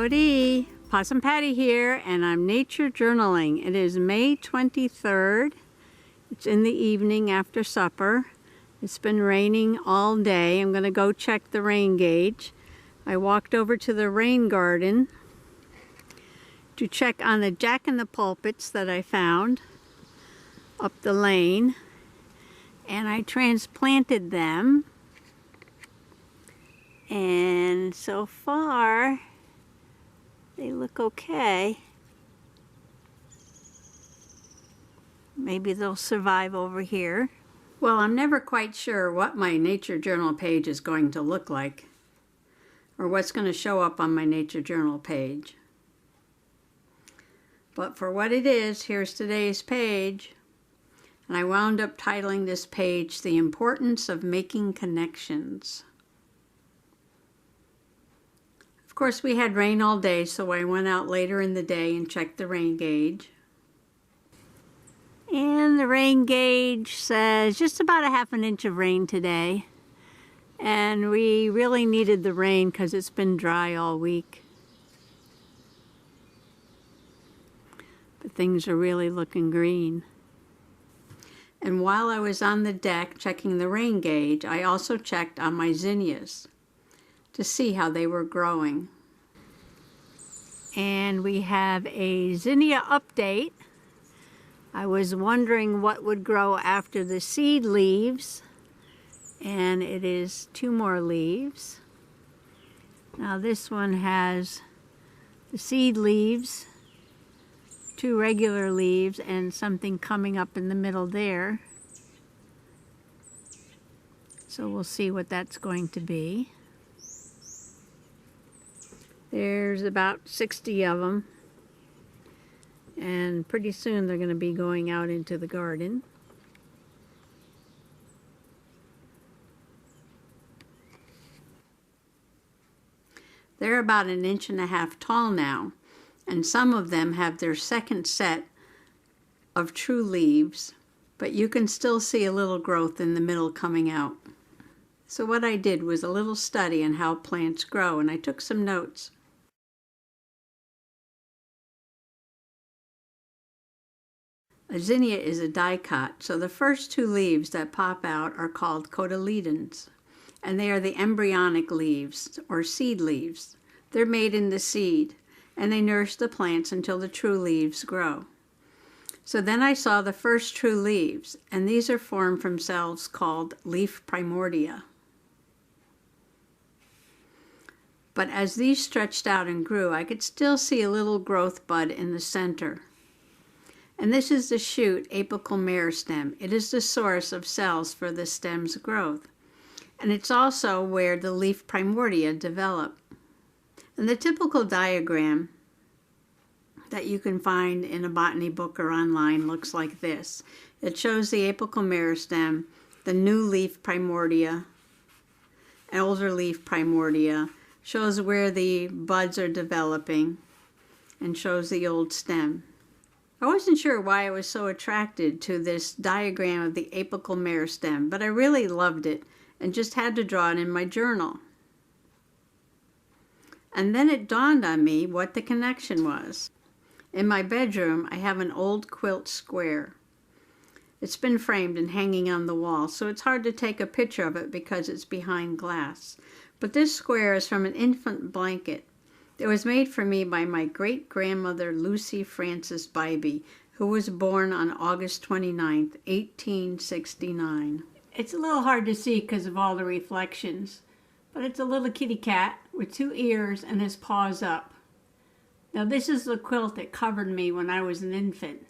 Howdy, Possum Patty here, and I'm nature journaling. It is May 23rd. It's in the evening after supper. It's been raining all day. I'm going to go check the rain gauge. I walked over to the rain garden to check on the Jack-in-the-Pulpits that I found up the lane, and I transplanted them. And so far, they look okay. Maybe they'll survive over here. Well, I'm never quite sure what my nature journal page is going to look like, or what's going to show up on my nature journal page. But for what it is, here's today's page. And I wound up titling this page, "The Importance of Making Connections." Of course, we had rain all day, so I went out later in the day and checked the rain gauge. And the rain gauge says just about a half an inch of rain today. And we really needed the rain because it's been dry all week. But things are really looking green. And while I was on the deck checking the rain gauge, I also checked on my zinnias to see how they were growing. And we have a zinnia update. I was wondering what would grow after the seed leaves, and it is 2 more leaves. Now this one has the seed leaves, 2 regular leaves, and something coming up in the middle there. So we'll see what that's going to be. There's about 60 of them, and pretty soon they're going to be going out into the garden. They're about 1.5 inches tall now, and some of them have their second set of true leaves, but you can still see a little growth in the middle coming out. So what I did was a little study on how plants grow, and I took some notes. A zinnia is a dicot, so the first 2 leaves that pop out are called cotyledons, and they are the embryonic leaves, or seed leaves. They're made in the seed, and they nourish the plants until the true leaves grow. So then I saw the first true leaves, and these are formed from cells called leaf primordia. But as these stretched out and grew, I could still see a little growth bud in the center. And this is the shoot, apical meristem. It is the source of cells for the stem's growth. And it's also where the leaf primordia develop. And the typical diagram that you can find in a botany book or online looks like this. It shows the apical meristem, the new leaf primordia, older leaf primordia, shows where the buds are developing, and shows the old stem. I wasn't sure why I was so attracted to this diagram of the apical meristem, but I really loved it and just had to draw it in my journal. And then it dawned on me what the connection was. In my bedroom, I have an old quilt square. It's been framed and hanging on the wall, so it's hard to take a picture of it because it's behind glass. But this square is from an infant blanket. It was made for me by my great-grandmother Lucy Frances Bybee, who was born on August 29th, 1869. It's a little hard to see because of all the reflections, but it's a little kitty cat with 2 ears and his paws up. Now this is the quilt that covered me when I was an infant.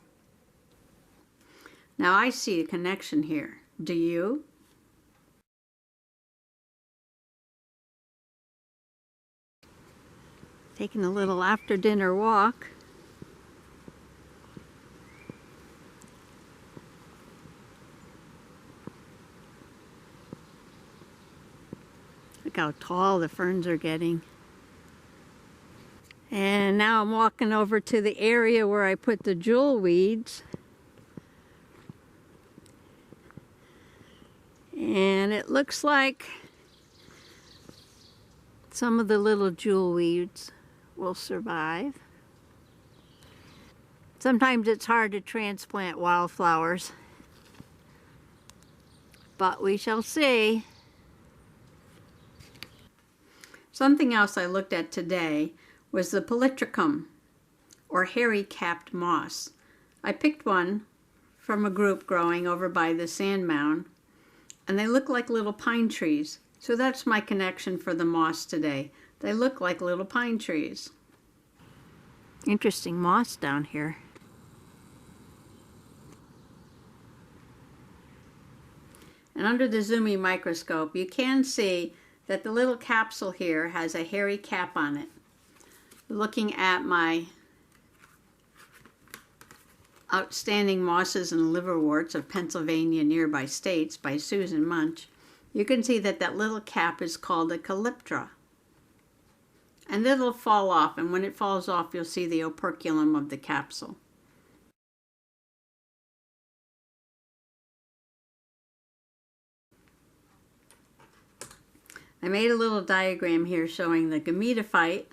Now I see a connection here. Do you? Taking a little after-dinner walk. Look how tall the ferns are getting. And now I'm walking over to the area where I put the jewel weeds. And it looks like some of the little jewel weeds will survive. Sometimes it's hard to transplant wildflowers, but we shall see. Something else I looked at today was the Polytrichum, or hairy-capped moss. I picked one from a group growing over by the sand mound, and they look like little pine trees. So that's my connection for the moss today. They look like little pine trees. Interesting moss down here. And under the zooming microscope, you can see that the little capsule here has a hairy cap on it. Looking at my Outstanding Mosses and Liverworts of Pennsylvania Nearby States by Susan Munch, you can see that that little cap is called a calyptra. And it'll fall off, and when it falls off, you'll see the operculum of the capsule. I made a little diagram here showing the gametophyte,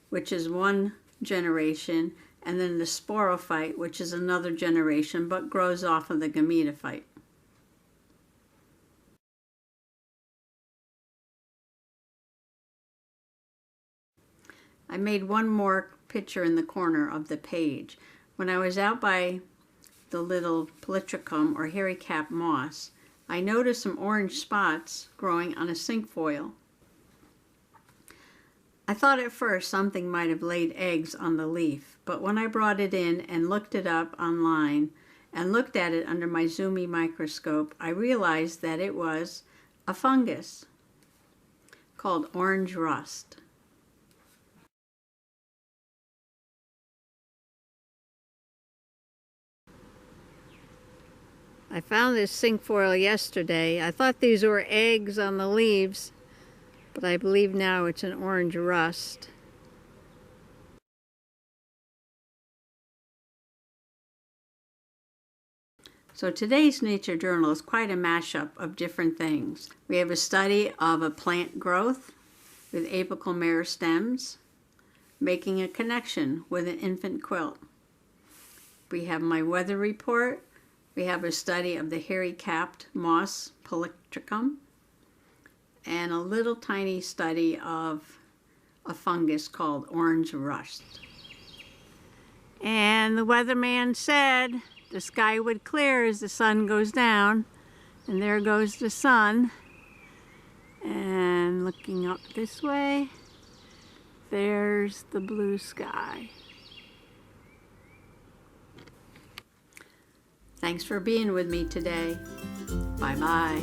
which is one generation, and then the sporophyte, which is another generation, but grows off of the gametophyte. I made one more picture in the corner of the page. When I was out by the little Polytrichum, or hairy-capped moss, I noticed some orange spots growing on a cinquefoil. I thought at first something might have laid eggs on the leaf, but when I brought it in and looked it up online and looked at it under my zoomy microscope, I realized that it was a fungus called orange rust. I found this cinquefoil yesterday. I thought these were eggs on the leaves, but I believe now it's an orange rust. So today's Nature Journal is quite a mashup of different things. We have a study of a plant growth with apical meristems, making a connection with an infant quilt. We have my weather report. We have a study of the hairy-capped moss Polytrichum, and a little tiny study of a fungus called orange rust. And the weatherman said the sky would clear as the sun goes down, and there goes the sun. And looking up this way, there's the blue sky. Thanks for being with me today. Bye-bye.